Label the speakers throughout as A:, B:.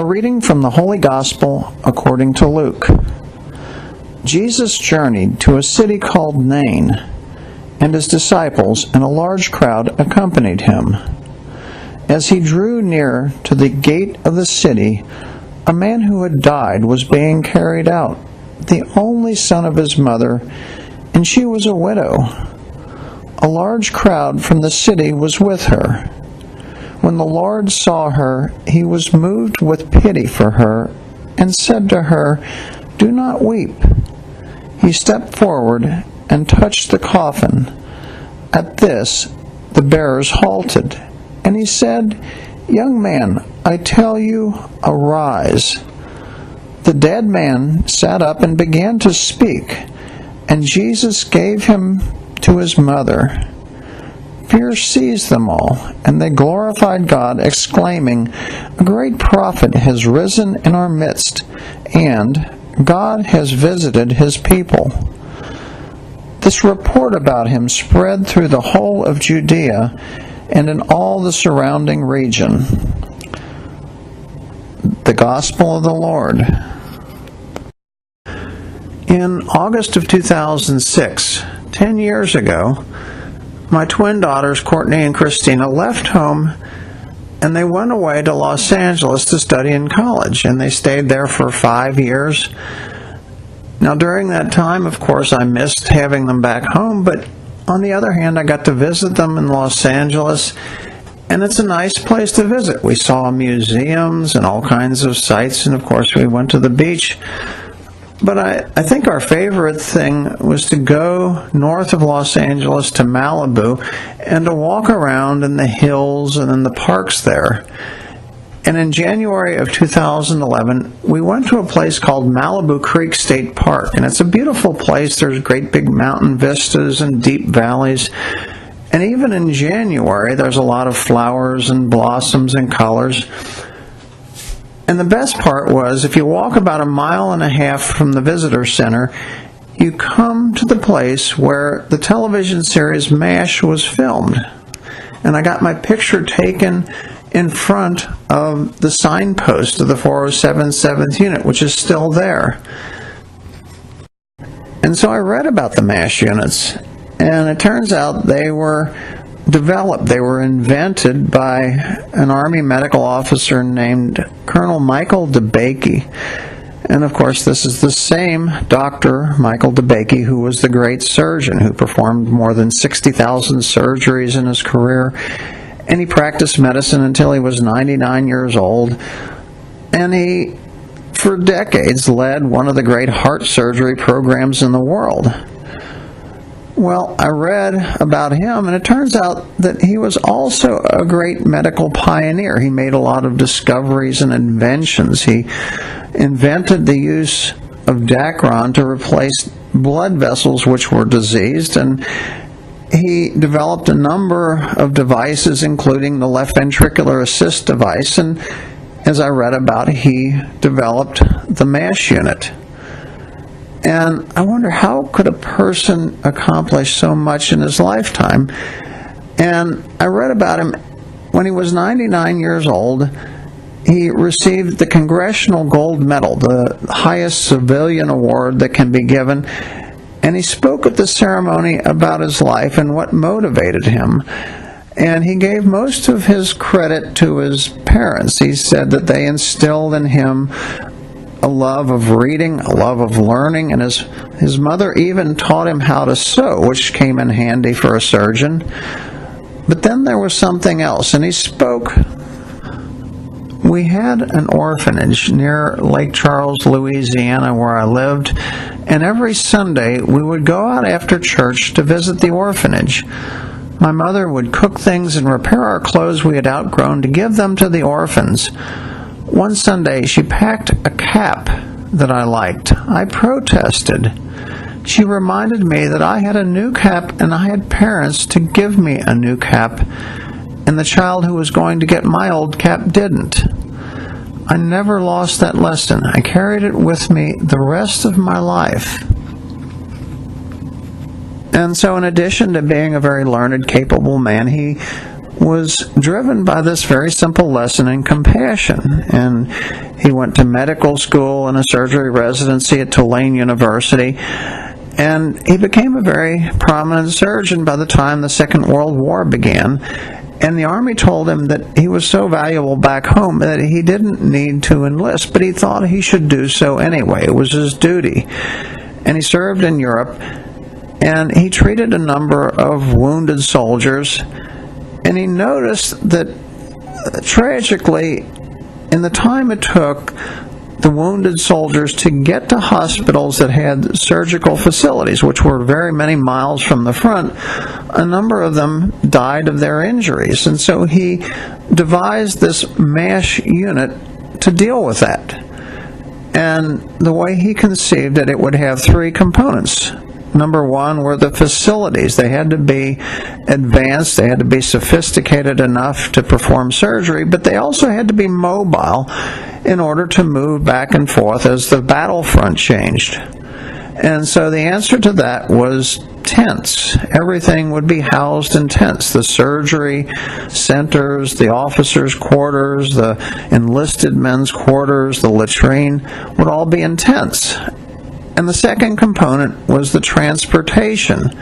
A: reading from the Holy Gospel according to Luke. Jesus journeyed to a city called Nain, and his disciples and a large crowd accompanied him. As he drew near to the gate of the city, a man who had died was being carried out, the only son of his mother, and she was a widow. A large crowd from the city was with her. When the Lord saw her, he was moved with pity for her, and said to her, "Do not weep." He stepped forward and touched the coffin. At this, the bearers halted, and he said, "Young man, I tell you, arise." The dead man sat up and began to speak, and Jesus gave him to his mother. Fear seized them all, and they glorified God, exclaiming, "A great prophet has risen in our midst, and God has visited his people." This report about him spread through the whole of Judea and in all the surrounding region. The Gospel of the Lord. In August of 2006, 10 years ago, my twin daughters, Courtney and Christina, left home and they went away to Los Angeles to study in college, and they stayed there for 5 years. Now, during that time, of course, I missed having them back home, but on the other hand, I got to visit them in Los Angeles, and it's a nice place to visit. We saw museums and all kinds of sights, and of course, we went to the beach. But I think our favorite thing was to go north of Los Angeles to Malibu and to walk around in the hills and in the parks there. And in January of 2011, we went to a place called Malibu Creek State Park. And it's a beautiful place. There's great big mountain vistas and deep valleys. And even in January, there's a lot of flowers and blossoms and colors. And the best part was, if you walk about 1.5 miles from the visitor center, you come to the place where the television series MASH was filmed. And I got my picture taken in front of the signpost of the 407 7th Unit, which is still there. And so I read about the MASH units, and it turns out they were developed, they were invented by an Army medical officer named Colonel Michael DeBakey. And of course, this is the same Dr. Michael DeBakey who was the great surgeon who performed more than 60,000 surgeries in his career. And he practiced medicine until he was 99 years old. And he, for decades, led one of the great heart surgery programs in the world. Well, I read about him, and it turns out that he was also a great medical pioneer. He made a lot of discoveries and inventions. He invented the use of Dacron to replace blood vessels which were diseased, and he developed a number of devices, including the left ventricular assist device, and as I read about, he developed the MASH unit. And I wonder, how could a person accomplish so much in his lifetime? And I read about him when he was 99 years old. He received the Congressional Gold Medal, the highest civilian award that can be given. And he spoke at the ceremony about his life and what motivated him. And he gave most of his credit to his parents. He said that they instilled in him a love of reading, a love of learning, and his mother even taught him how to sew, which came in handy for a surgeon. But then there was something else, and he spoke. We had an orphanage near Lake Charles, Louisiana, where I lived, and every Sunday we would go out after church to visit the orphanage. My mother would cook things and repair our clothes we had outgrown to give them to the orphans. One Sunday, she packed a cap that I liked. I protested. She reminded me that I had a new cap and I had parents to give me a new cap, and the child who was going to get my old cap didn't. I never lost that lesson. I carried it with me the rest of my life. And so in addition to being a very learned, capable man, he was driven by this very simple lesson in compassion. And he went to medical school and a surgery residency at Tulane University, and he became a very prominent surgeon by the time the Second World War began. And the Army told him that he was so valuable back home that he didn't need to enlist, but he thought he should do so anyway. It was his duty. And he served in Europe, and he treated a number of wounded soldiers, and he noticed that, tragically, in the time it took the wounded soldiers to get to hospitals that had surgical facilities, which were very many miles from the front, a number of them died of their injuries. And so he devised this MASH unit to deal with that. And the way he conceived it, it would have three components. Number one were the facilities. They had to be advanced, they had to be sophisticated enough to perform surgery, but they also had to be mobile in order to move back and forth as the battlefront changed. And so the answer to that was tents. Everything would be housed in tents. The surgery centers, the officers' quarters, the enlisted men's quarters, the latrine would all be in tents. And the second component was the transportation.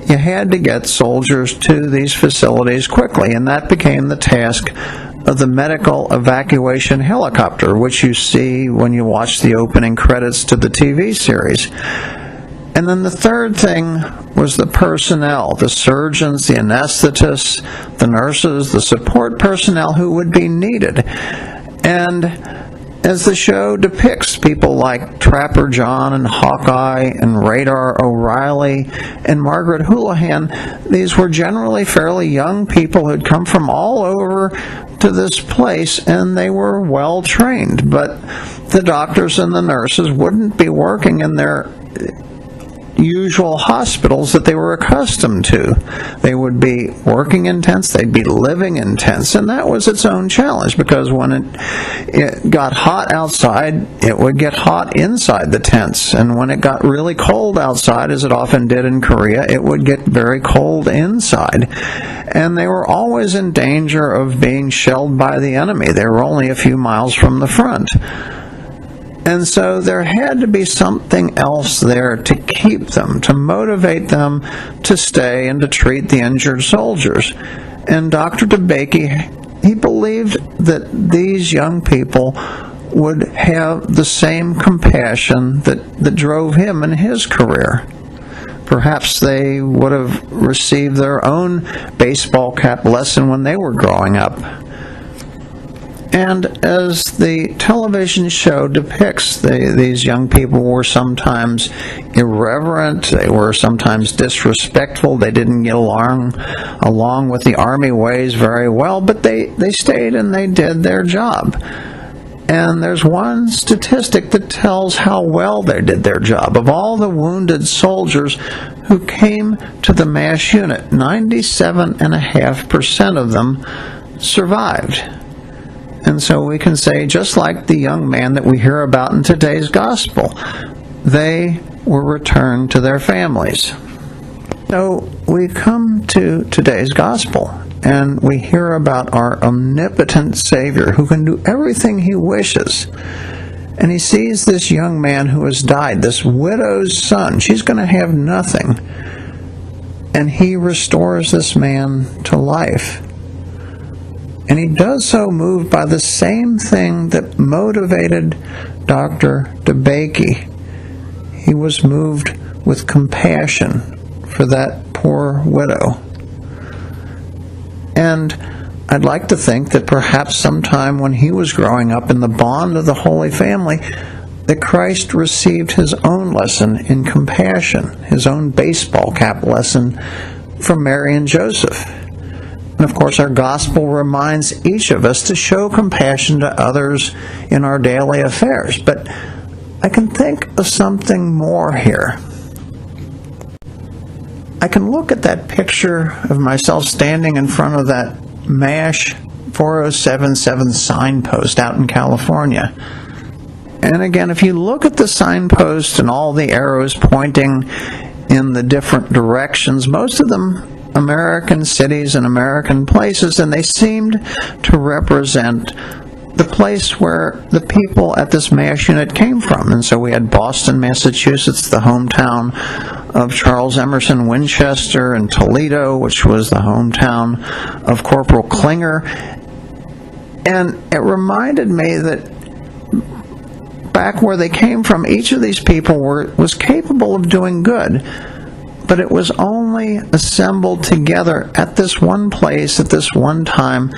A: You had to get soldiers to these facilities quickly, and that became the task of the medical evacuation helicopter, which you see when you watch the opening credits to the TV series. And then the third thing was the personnel, the surgeons, the anesthetists, the nurses, the support personnel who would be needed. And as the show depicts, people like Trapper John and Hawkeye and Radar O'Reilly and Margaret Houlihan, these were generally fairly young people who'd come from all over to this place, and they were well trained. But the doctors and the nurses wouldn't be working in their usual hospitals that they were accustomed to. They would be working in tents, they'd be living in tents, and that was its own challenge, because when it got hot outside, it would get hot inside the tents, and when it got really cold outside, as it often did in Korea, it would get very cold inside. And they were always in danger of being shelled by the enemy. They were only a few miles from the front. And so there had to be something else there to keep them, to motivate them to stay and to treat the injured soldiers. And Dr. Deacon, he believed that these young people would have the same compassion that drove him in his career. Perhaps they would have received their own baseball cap lesson when they were growing up. And as the television show depicts, these young people were sometimes irreverent, they were sometimes disrespectful, they didn't get along with the Army ways very well, but they stayed and they did their job. And there's one statistic that tells how well they did their job. Of all the wounded soldiers who came to the MASH unit, 97.5% of them survived. And so we can say, just like the young man that we hear about in today's gospel, they were returned to their families. So we come to today's gospel, and we hear about our omnipotent Savior who can do everything he wishes. And he sees this young man who has died, this widow's son. She's going to have nothing. And he restores this man to life. And he does so moved by the same thing that motivated Dr. Deacon. He was moved with compassion for that poor widow. And I'd like to think that perhaps sometime when he was growing up in the bond of the Holy Family, that Christ received his own lesson in compassion, his own baseball cap lesson from Mary and Joseph. And of course, our gospel reminds each of us to show compassion to others in our daily affairs. But I can think of something more here. I can look at that picture of myself standing in front of that MASH 4077 signpost out in California. And again, if you look at the signpost and all the arrows pointing in the different directions, most of them American cities and American places, and they seemed to represent the place where the people at this MASH unit came from. And so we had Boston, Massachusetts, the hometown of Charles Emerson Winchester, and Toledo, which was the hometown of Corporal Klinger. And it reminded me that back where they came from, each of these people was capable of doing good, but it was only assembled together at this one place, at this one time,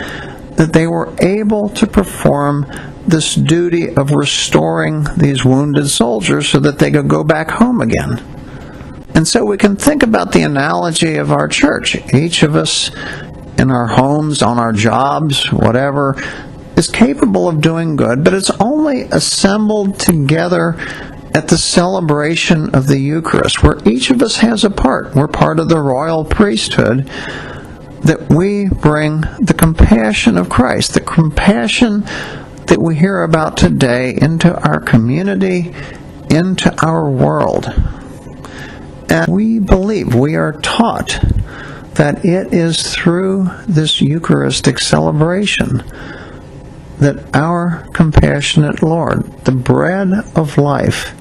A: that they were able to perform this duty of restoring these wounded soldiers so that they could go back home again. And so we can think about the analogy of our church. Each of us in our homes, on our jobs, whatever, is capable of doing good, but it's only assembled together at the celebration of the Eucharist, where each of us has a part. We're part of the royal priesthood, that we bring the compassion of Christ, the compassion that we hear about today, into our community, into our world. And we believe, we are taught, that it is through this Eucharistic celebration that our compassionate Lord, the bread of life,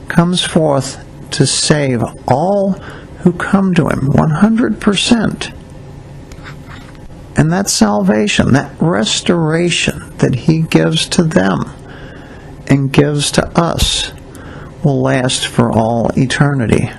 A: comes forth to save all who come to Him, 100%. And that salvation, that restoration that He gives to them and gives to us, will last for all eternity.